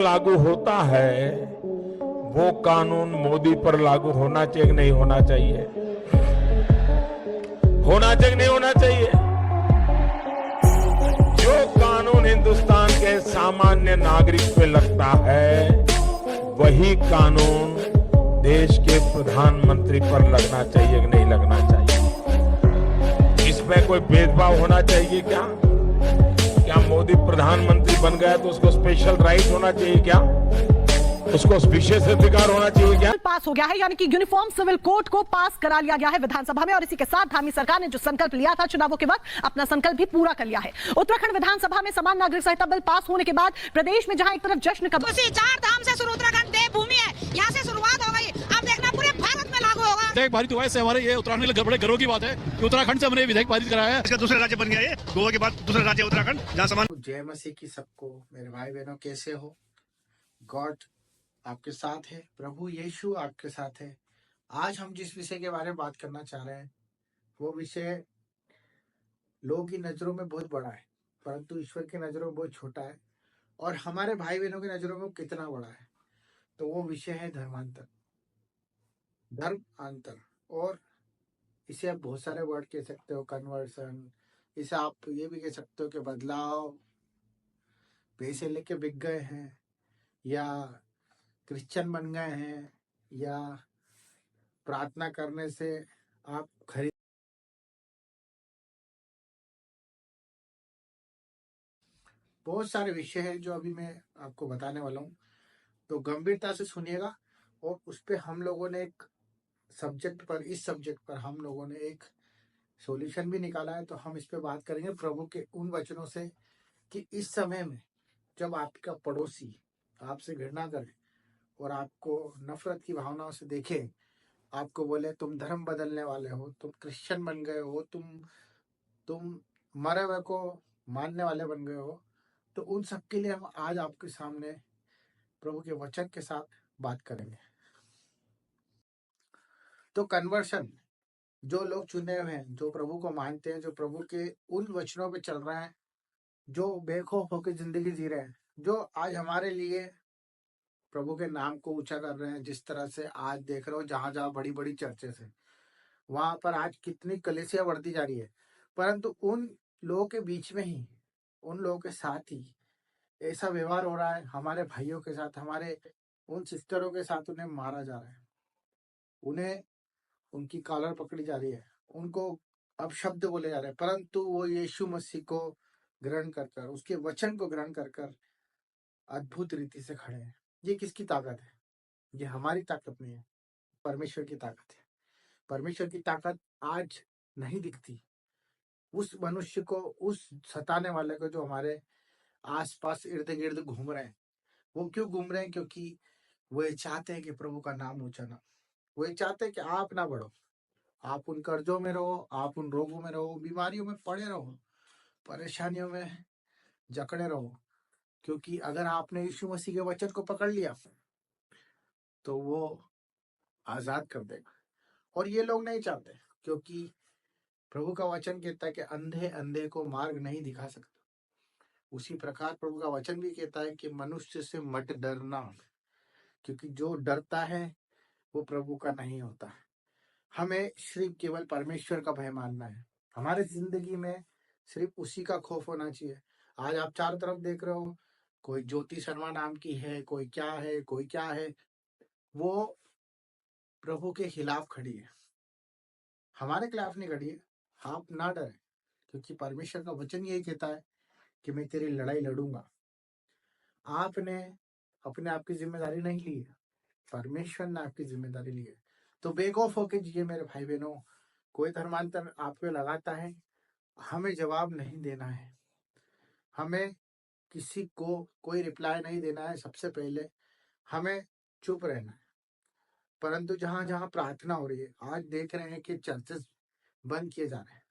लागू होता है वो कानून मोदी पर लागू होना चाहिए कि नहीं होना चाहिए? होना चाहिए कि नहीं होना चाहिए? जो कानून हिंदुस्तान के सामान्य नागरिक पे लगता है वही कानून देश के प्रधानमंत्री पर लगना चाहिए कि नहीं लगना चाहिए? इसमें कोई भेदभाव होना चाहिए क्या? क्या मोदी प्रधानमंत्री बन गया तो उसको स्पेशल राइट होना चाहिए क्या? उसको विशेष अधिकार होना चाहिए क्या? पास हो गया है, यानी कि यूनिफॉर्म सिविल कोड को पास करा लिया गया है विधानसभा में। और इसी के साथ धामी सरकार ने जो संकल्प लिया था चुनावों के वक्त, अपना संकल्प भी पूरा कर लिया है। उत्तराखंड विधानसभा में समान नागरिक संहिता बिल पास होने के बाद प्रदेश में जहां एक तरफ जश्न का चार धाम से शुरू उत्तराखंड देवभूमि है, यहाँ से शुरुआत हो गई। अब देखना पूरे भारत में लागू होगा विधेयक पारित हुआ है। इससे हमारे ये उत्तराखंड के लिए बड़े गर्व की बात है कि उत्तराखंड से हमने विधेयक पारित कराया है। इसका दूसरा राज्य बन गया है, गोवा के बाद दूसरा राज्य उत्तराखंड, जहाँ समान। जय मसीह की सबको। मेरे भाई बहनों, कैसे हो? गॉड आपके साथ है, प्रभु यीशु आपके साथ है। आज हम जिस विषय के बारे में बात करना चाह रहे हैं वो विषय लोगों की नजरों में बहुत बड़ा है, परंतु ईश्वर की नजरों में बहुत छोटा है, और हमारे भाई बहनों की नजरों में कितना बड़ा है। तो वो विषय है धर्मांतर, धर्म अंतर। और इसे आप बहुत सारे वर्ड कह सकते हो, कन्वर्सन। इसे आप ये भी कह सकते हो कि बदलाव, पैसे लेके बिक गए हैं, या क्रिश्चियन बन गए हैं, या प्रार्थना करने से आप खरीद। बहुत सारे विषय हैं जो अभी मैं आपको बताने वाला हूँ, तो गंभीरता से सुनिएगा। और उस पे हम लोगों ने एक इस सब्जेक्ट पर हम लोगों ने एक सॉल्यूशन भी निकाला है। तो हम इस पे बात करेंगे प्रभु के उन वचनों से कि इस समय में जब आपका पड़ोसी आपसे घृणा करे और आपको नफरत की भावनाओं से देखे, आपको बोले तुम धर्म बदलने वाले हो, तुम क्रिश्चियन बन गए हो, तुम मरे हुए को मानने वाले बन गए हो, तो उन सब के लिए हम आज आपके सामने प्रभु के वचन के साथ बात करेंगे। तो कन्वर्शन, जो लोग चुने हुए हैं, जो प्रभु को मानते हैं, जो प्रभु के उन वचनों पे चल रहे हैं, जो बेखौफ होकर जिंदगी जी रहे हैं, जो आज हमारे लिए प्रभु के नाम को ऊंचा कर रहे हैं। जिस तरह से आज देख रहे हो जहां जहां बड़ी बड़ी चर्चेस है, वहां पर आज कितनी कलीसिया बढ़ती जा रही है, परंतु उन लोगों के बीच में ही, उन लोगों के साथ ही ऐसा व्यवहार हो रहा है। हमारे भाइयों के साथ, हमारे उन सिस्टरों के साथ उन्हें मारा जा रहा है, उन्हें उनकी कॉलर पकड़ी जा रही है, उनको अब शब्द बोले जा रहे हैं, परंतु वो यीशु मसीह को ग्रहण कर कर, उसके वचन को ग्रहण कर कर अद्भुत रीति से खड़े हैं। ये किसकी ताकत है? ये हमारी ताकत नहीं है, परमेश्वर की ताकत है। परमेश्वर की ताकत आज नहीं दिखती उस मनुष्य को, उस सताने वाले को जो हमारे आसपास इर्द गिर्द घूम रहे हैं। वो क्यों घूम रहे हैं? क्योंकि वो ये चाहते हैं कि प्रभु का नाम ऊंचा ना, वो ये चाहते हैं कि आप ना बढ़ो, आप उन कर्जों में रहो, आप उन रोगों में रहो, बीमारियों में पड़े रहो, परेशानियों में जकड़े रहो। क्योंकि अगर आपने यीशु मसीह के वचन को पकड़ लिया तो वो आजाद कर देगा। और ये लोग नहीं चाहते, क्योंकि प्रभु का वचन कहता है कि अंधे अंधे को मार्ग नहीं दिखा सकता। उसी प्रकार प्रभु का वचन भी कहता है कि मनुष्य से मत डरना, क्योंकि जो डरता है वो प्रभु का नहीं होता है। हमें सिर्फ केवल परमेश्वर का भय मानना है। हमारे जिंदगी में सिर्फ उसी का खौफ होना चाहिए। आज आप चारों तरफ देख रहे हो, कोई ज्योति शर्मा नाम की है, कोई क्या है, कोई क्या है, वो प्रभु के खिलाफ खड़ी है, हमारे खिलाफ नहीं खड़ी है। आप ना डरे, क्योंकि परमेश्वर का वचन यही कहता है कि मैं तेरी लड़ाई लड़ूंगा। आपने अपने आप की जिम्मेदारी नहीं ली है, परमेश्वर ने आपकी जिम्मेदारी ली है। तो बेखौफ होके जिए मेरे भाई बहनों। कोई धर्मांतर आप पे लगाता है, हमें जवाब नहीं देना है, हमें किसी को कोई रिप्लाई नहीं देना है। सबसे पहले हमें चुप रहना है। परंतु जहां जहां प्रार्थना हो रही है, आज देख रहे हैं कि चर्चेस बंद किए जा रहे हैं।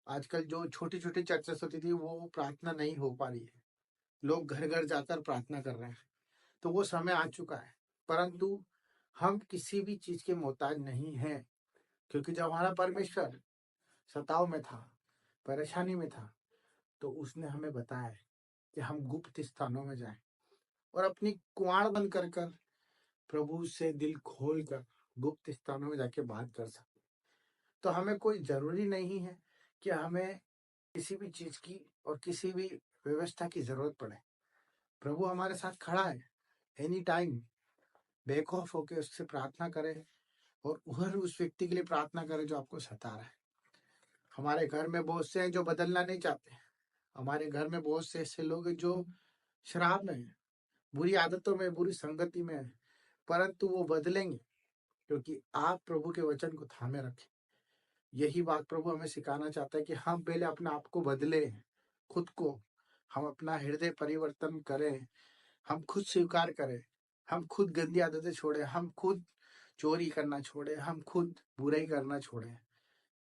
आजकल जो छोटी छोटी चर्चेस होती थी वो प्रार्थना नहीं हो पा रही है, लोग घर घर जाकर प्रार्थना कर रहे हैं। तो वो समय आ चुका है, परंतु हम किसी भी चीज के मोहताज नहीं हैं। क्योंकि जब हमारा परमेश्वर सताव में था, परेशानी में था, तो उसने हमें बताया कि हम गुप्त स्थानों में जाएं, और अपनी कुआड़ बंद कर कर प्रभु से दिल खोल कर गुप्त स्थानों में जाके बात कर सकते। तो हमें कोई जरूरी नहीं है कि हमें किसी भी चीज की और किसी भी व्यवस्था की जरूरत पड़े। प्रभु हमारे साथ खड़ा है। एनी टाइम बेखौफ होकर उससे प्रार्थना करें और हर उस व्यक्ति के लिए प्रार्थना करें जो आपको सता रहा है। हमारे घर में बहुत से हैं जो बदलना नहीं चाहते। हमारे घर में बहुत से ऐसे लोग हैं जो शराब में हैं, बुरी आदतों में, बुरी संगति में हैं, परंतु वो बदलेंगे क्योंकि आप प्रभु के वचन को थामे रखें। यही बात प्रभु हमें सिखाना चाहता है कि हम पहले अपने आप को बदले, खुद को हम अपना हृदय परिवर्तन करें, हम खुद स्वीकार करें, हम खुद गंदी आदतें छोड़ें, हम खुद चोरी करना छोड़ें, हम खुद बुराई करना छोड़ें,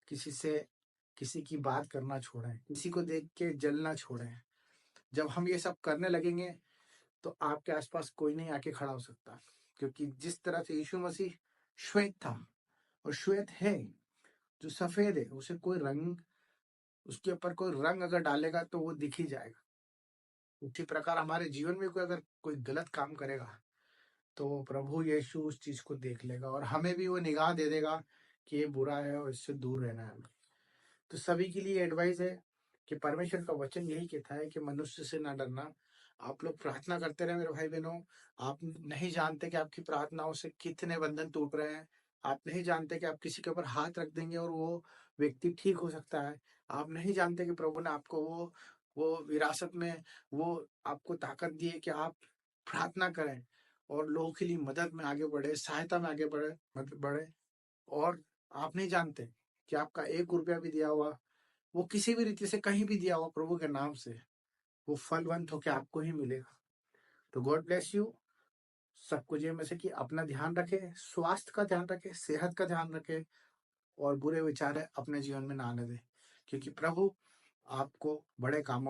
किसी की बात करना छोड़ें, किसी को देख के जलना छोड़ें। जब हम ये सब करने लगेंगे तो आपके आसपास कोई नहीं आके खड़ा हो सकता, क्योंकि जिस तरह से यीशु मसीह श्वेत था और श्वेत है, जो सफेद है, उसे कोई रंग, उसके ऊपर कोई रंग अगर डालेगा तो वो दिख ही जाएगा। उसी प्रकार हमारे जीवन में अगर कोई गलत काम करेगा तो प्रभु यीशु उस चीज को देख लेगा और हमें भी वो निगाह दे देगा कि ये बुरा है और इससे दूर रहना है। तो सभी के लिए एडवाइस है कि परमेश्वर का वचन यही कहता है कि मनुष्य से ना डरना। आप लोग प्रार्थना करते रहे मेरे भाई बहनों। आप नहीं जानते कि आपकी प्रार्थनाओं से कितने बंधन टूट रहे हैं। आप नहीं जानते कि आप किसी के ऊपर हाथ रख देंगे और वो व्यक्ति ठीक हो सकता है। आप नहीं जानते कि प्रभु ने आपको वो विरासत में वो आपको ताकत दी है कि आप प्रार्थना करें और लोगों के लिए मदद में आगे बढ़े, सहायता में आगे बढ़े। और आप नहीं जानते कि आपका 1 रुपया भी दिया हुआ, वो किसी भी रीति से कहीं भी दिया हुआ प्रभु के नाम से, वो फलवंत होकर आपको ही मिलेगा। तो गॉड ब्लेस यू। सबको ये में से कि अपना ध्यान रखें, स्वास्थ्य का ध्यान रखें, सेहत का ध्यान रखें और बुरे विचार अपने जीवन में ना आने दें, क्योंकि प्रभु आपको बड़े कामों